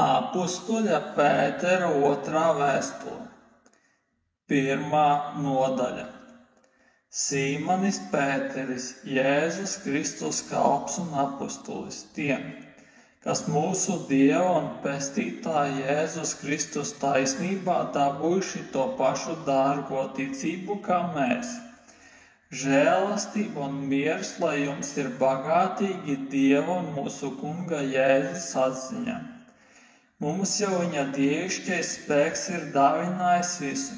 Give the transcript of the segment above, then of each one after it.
Apustuļa Pētera 2. vēstule. 1. nodaļa. Sīmanis Pēteris, Jēzus Kristus kalps un apustulis tiem, kas mūsu Dieva un Pestītāja Jēzus Kristus taisnībā dabūjuši to pašu dārgo ticību kā mēs. Žēlastība un miers, lai jums ir bagātīgi Dieva un mūsu Kunga Jēzus atziņā. Mums jau viņa dievišķais spēks ir dāvinājis visu,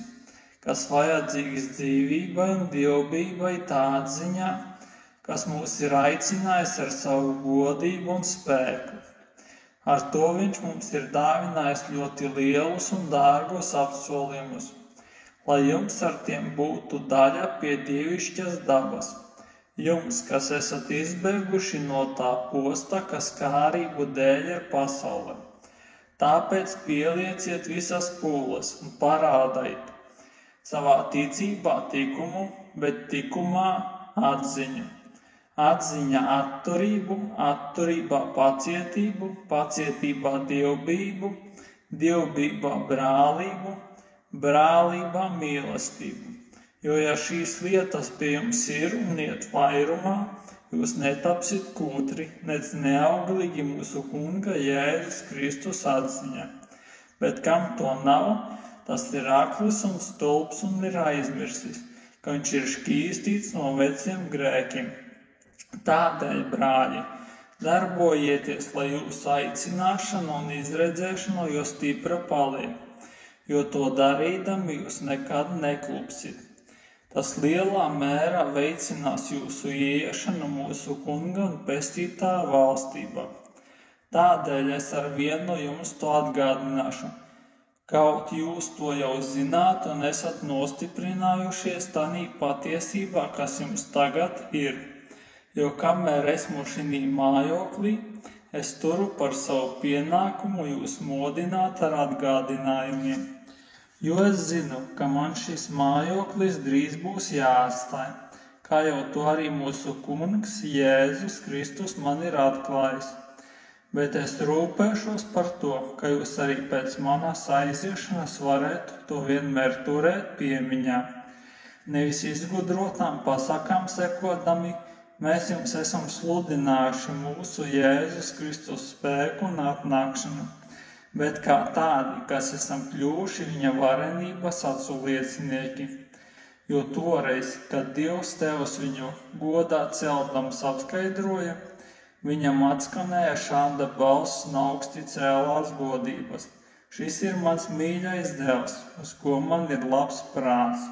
kas vajadzīgs dzīvībai un dievbijai tā atziņā, kas mūs ir aicinājis ar savu godību un spēku. Ar to viņš mums ir dāvinājis ļoti lielus un dārgus apsolījumus, lai jums ar tiem būtu daļa pie dievišķas dabas. Jums, kas esat izbēguši no tā posta, kas kārību dēļ ir pasaulē. Tāpēc pielieciet visas pūles un parādaiet savā ticībā tikumu, bet tikumā atziņu. Atziņā atturību, atturībā pacietību, pacietībā dievbijību, dievbijībā brālību, brālībā mīlestību. Jo ja šīs lietas pie jums ir un iet vairumā, jūs netapsit kūtri, nec neauglīgi mūsu Kunga Jēzus Kristus atziņā. Bet kam to nav, tas ir akls un stulbs un ir aizmirsis, ka viņš ir šķīstīts no veciem grēkiem. Tādēļ, brāļi, darbojieties, lai jūsu aicināšana un izredzēšana jo stipra paliek, jo to darīdami jūs nekad neklupsit. Tas lielā mērā veicinās jūsu ieiešanu mūsu Kunga un Pestītāja valstībā. Tādēļ es ar vienu jums to atgādināšu, kaut jūs to jau zināt un esat nostiprinājušies tanī patiesībā, kas jums tagad ir. Jo kamēr esmu šinī mājoklī, es turu par savu pienākumu jūs modināt ar atgādinājumiem. Jo es zinu, ka man šis mājoklis drīz būs jāatstāj, kā jau to arī mūsu Kungs Jēzus Kristus man ir atklājis. Bet es rūpēšos par to, ka jūs arī pēc manas aiziešanas varētu to vienmēr turēt piemiņā. Nevis izgudrotām pasakām sekodami, mēs jums esam sludinājuši mūsu Jēzus Kristus spēku un atnākšanu, bet kā tādi, kas esam kļuvuši viņa varenības aculiecinieki. Jo toreiz, kad Dievs Tēvs viņu godā celdams apskaidroja, viņam atskanēja šāda balss un augsti cēlās godības. Šis ir mans mīļais dēls, uz ko man ir labs prāts.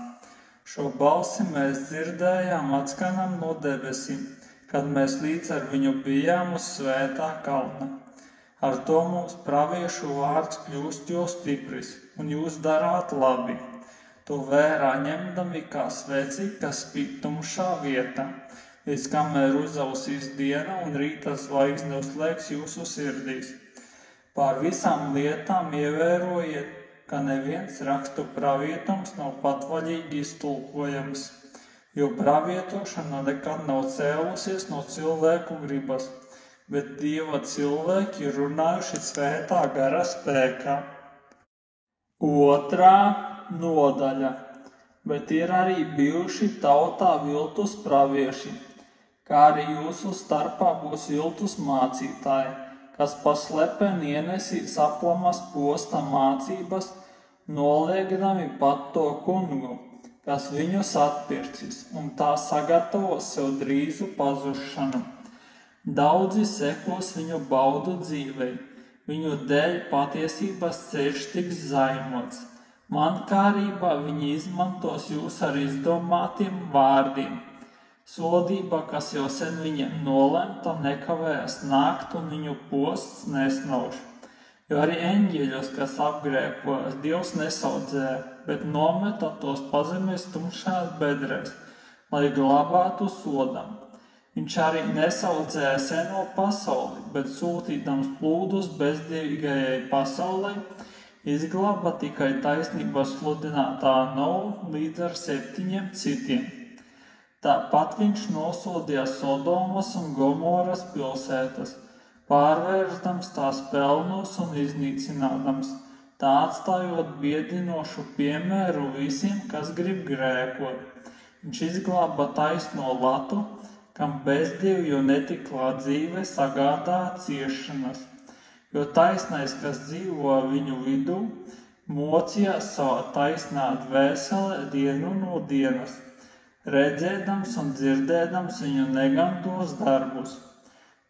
Šo balsi mēs dzirdējām atskanam no debesīm, kad mēs līdz ar viņu bijām uz svētā kalna. Ar to mums praviešu vārds kļūst jo stipris, un jūs darāt labi. To vērā ņemdami kā sveci, kas spīd tumšā vietā, līdz kamēr uzausīs diena un rīta zvaigzne uzslēgs jūsu sirdīs. Pār visām lietām ievērojiet, ka neviens rakstu pravietums nav patvaļīgi iztulkojams, jo pravietošana nekad nav cēlusies no cilvēku gribas, bet Dieva cilvēki ir runājuši svētā gara spēkā. 2. nodaļa. Bet ir arī bijuši tautā viltus pravieši, kā arī jūsu starpā būs viltus mācītāji, kas paslepeni ienesīs aplamas posta mācības, noliegdami pat to Kungu, kas viņus atpircis, un tā sagatavos sev drīzu pazušanu. Daudzi sekos viņu baudu dzīvei, viņu dēļ patiesības ceļš tiks zaimots. Mankārībā viņi izmantos jūs ar izdomātiem vārdiem. Sodība, kas jau sen viņiem nolemta, nekavējas nākt un viņu posts nesnauž. Jo arī eņģeļus, kas apgrēkojas, Dievs nesaudzēja, bet nometa tos pazemes tumšās bedrēs, lai glabātu sodam. Viņš arī nesaudzēja seno pasauli, bet sūtīdams plūdus bezdievīgajai pasaulei, izglāba tikai taisnības sludinātā Novu līdz ar 7 citiem. Tāpat viņš nosodīja Sodomas un Gomoras pilsētas, pārvērsdams tās pelnos un iznīcinādams, tā atstājot biedinošu piemēru visiem, kas grib grēkot. Viņš izglāba taisno latu, kam bezdievju netiklā dzīve sagādā ciešanas, jo taisnais, kas dzīvo viņu vidū, mocījās savā taisnā dvēselē dienu no dienas, redzēdams un dzirdēdams viņu negantos darbus.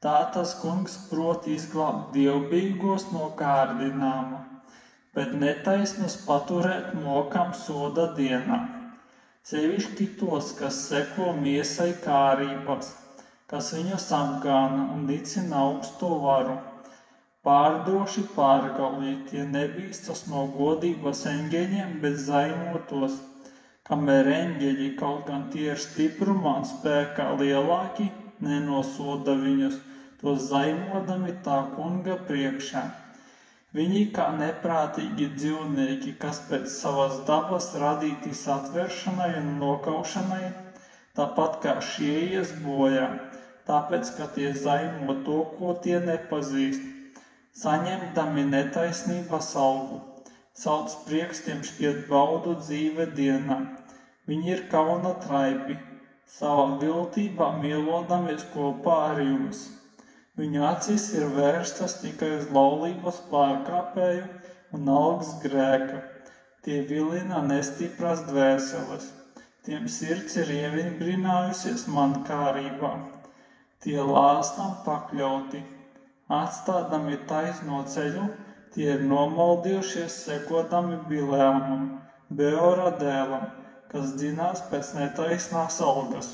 Tā tas kungs prot izglābt dievbijīgos no kārdinājuma, bet netaisnus paturēt mokam soda dienā. Sevišķi tos, kas seko miesai kārībās, kas viņus apgāna un nicina augsto varu. Pārdoši pārgalvī tie nebīstas no godības eņģeļiem, bet zaimotos, kamēr eņģeļi, kaut gan tie ir stiprumā un spēkā lielāki, nenosoda viņus, tos zaimodami tā kunga priekšā. Viņi kā neprātīgi dzīvnieki, kas pēc savas dabas radīti satvēršanai un nokaušanai, tāpat kā šie ies bojā, tāpēc, ka tie zaimo to, ko tie nepazīst, saņemdami netaisnības algu, sauc prieks tiem šķiet baudu dzīve dienā. Viņi ir kauna traipi, savā viltībā mīlodamies kopā ar jums. Viņu acis ir vērstas tikai uz laulības pārkāpēju un algas grēka. Tie vilina nestipras dvēseles. Tiem sirds ir ievingrinājusies mankārībā. Tie lāstam pakļauti. Atstādami taisno ceļu, tie ir nomaldījušies sekodami Bilēmam, Beora dēlam, kas dzinās pēc netaisnās algas.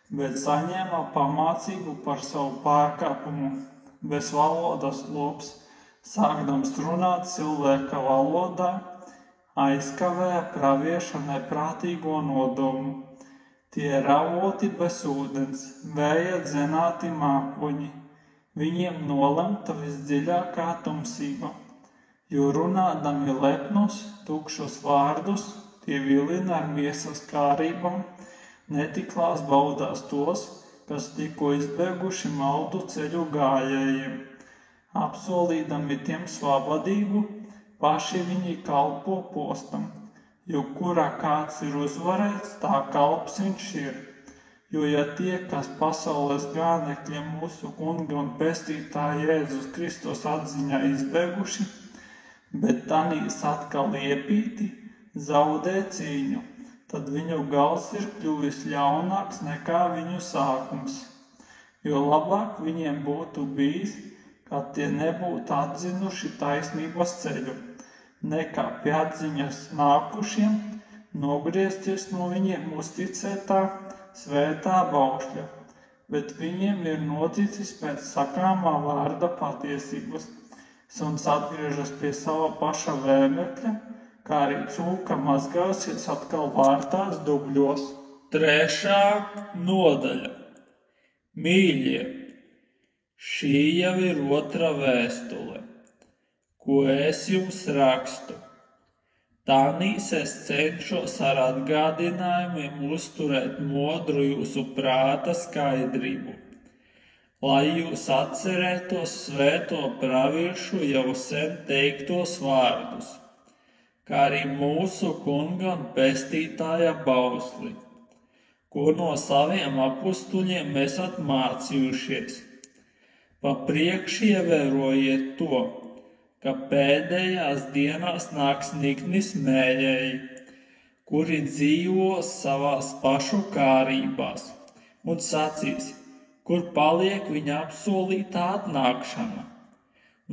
Bet saņēma pamācību par savu pārkāpumu, bez valodas lops, sākdams runāt cilvēka valodā, aizkavēja pravieša neprātīgo nodomu. Tie ravoti bez ūdens, vēja dzenāti mākoņi, viņiem nolemta visdziļākā tumsība, jo runādami lepnus, tukšus vārdus, tie vilina ar miesas kārībām, netiklās baudās tos, kas tikko izbēguši maldu ceļu gājējiem. Apsolīdami tiem svabadību, paši viņi kalpo postam, jo kurā kāds ir uzvarēts, tā kalps viņš ir. Jo ja tie, kas pasaules gānekļiem mūsu kunga un pestītāja Jēzus Kristus atziņā izbēguši, bet tanīs atkal iepīti, zaudē cīņu, tad viņu gals ir kļuvis ļaunāks nekā viņu sākums, jo labāk viņiem būtu bijis, kad tie nebūtu atzinuši taisnības ceļu, nekā pie atziņas nākušiem nogriezties no viņiem uzticētā svētā baušļa, bet viņiem ir noticis pēc sakāmā vārda patiesības. Suns atgriežas pie sava paša vēmekļa, kā arī cūka mazgāsies atkal vārtās dubļos. 3. nodaļa. Mīļie, šī jau ir 2. vēstule, ko es jums rakstu. Tanīs es cenšos ar atgādinājumiem uzturēt modru jūsu prāta skaidrību, lai jūs atcerētos svēto praviešu jau sen teiktos vārdus, kā arī mūsu kunga un pestītāja bausli, ko no saviem apustuļiem esat mācījušies. Pa priekš ievērojiet to, ka pēdējās dienās nāks nikni smējēji, kuri dzīvos savās pašu kārībās, un sacīs, kur paliek viņa apsolītā atnākšana.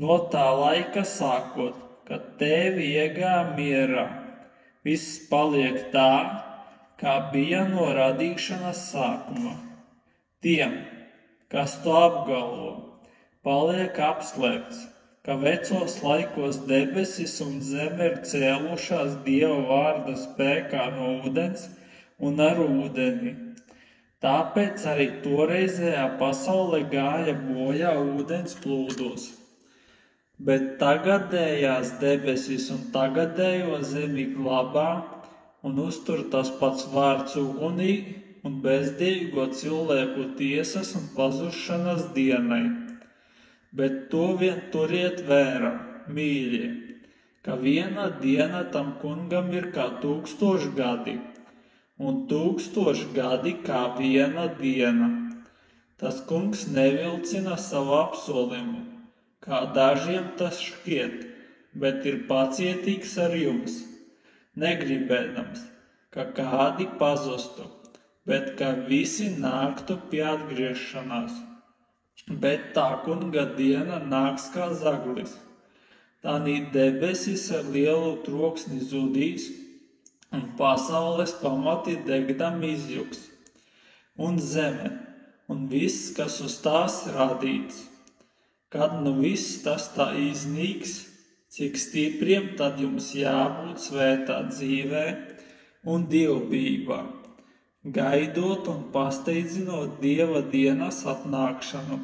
No tā laika sākot, kad tevi iegāja mierā, viss paliek tā, kā bija no radīšanas sākuma. Tiem, kas to apgalvo, paliek apslēpts, ka vecos laikos debesis un zeme ir cēlušās Dieva vārda spēkā no ūdens un ar ūdeni. Tāpēc arī toreizējā pasaule gāja bojā ūdens plūdos. Bet tagadējās debesis un tagadējo zemi glabā un uztur tas pats vārds ugunī un bezdievigo cilvēku tiesas un pazušanas dienai. bet to vien turiet vērā, mīļie, ka viena diena tam kungam ir kā 1000 gadi, un 1000 gadi kā viena diena. Tas kungs nevilcina savu apsolījumu, kā dažiem tas šķiet, bet ir pacietīgs ar jums, negribēdams, ka kādi pazustu, bet ka visi nāktu pie atgriešanās. Bet tā kunga diena nāks kā zaglis. Tanī debesis ar lielu troksni zudīs, un pasaules pamati degdam izjuks, un zeme, un viss, kas uz tās radīts. Kad nu viss tas tā iznīks, cik stipriem tad jums jābūt svētā dzīvē un dievbijībā, gaidot un pasteidzinot Dieva dienas atnākšanu,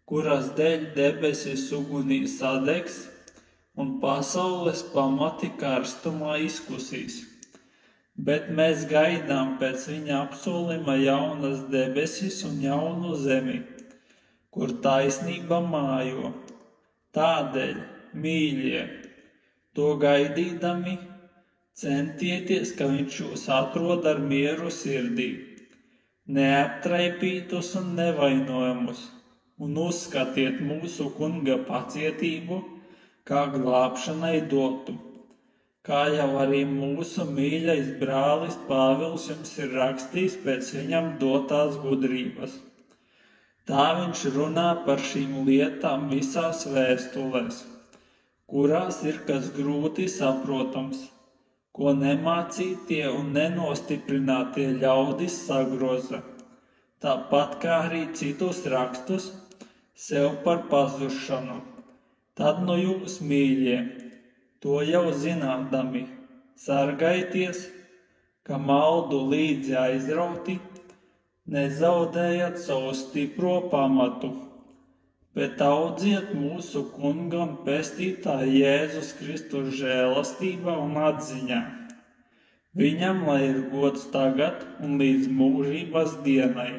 kuras dēļ debesis ugunī sadegs un pasaules pamati karstumā izkusīs. Bet mēs gaidām pēc viņa apsolījuma jaunas debesis un jaunu zemi, kur taisnība mājo. Tādēļ, mīļie, to gaidīdami, centieties, ka viņš jūs atrod ar mieru sirdī, neaptraipītus un nevainojamus, un uzskatiet mūsu kunga pacietību, kā glābšanai dotu. Kā jau arī mūsu mīļais brālis Pāvils jums ir rakstījis pēc viņam dotās gudrības. Tā viņš runā par šīm lietām visās vēstulēs, kurās ir kas grūti saprotams, ko nemācītie un nenostiprinātie ļaudis sagroza, tāpat kā arī citus rakstus sev par pazušanu. Tad nu jūs, mīļie, to jau zinādami, sargaities, ka maldu līdzi aizrauti, nezaudējat savu stipro pamatu, bet audziet mūsu kunga un pestītāja Jēzus Kristus žēlastībā un atziņā. Viņam lai ir gods tagad un līdz mūžības dienai.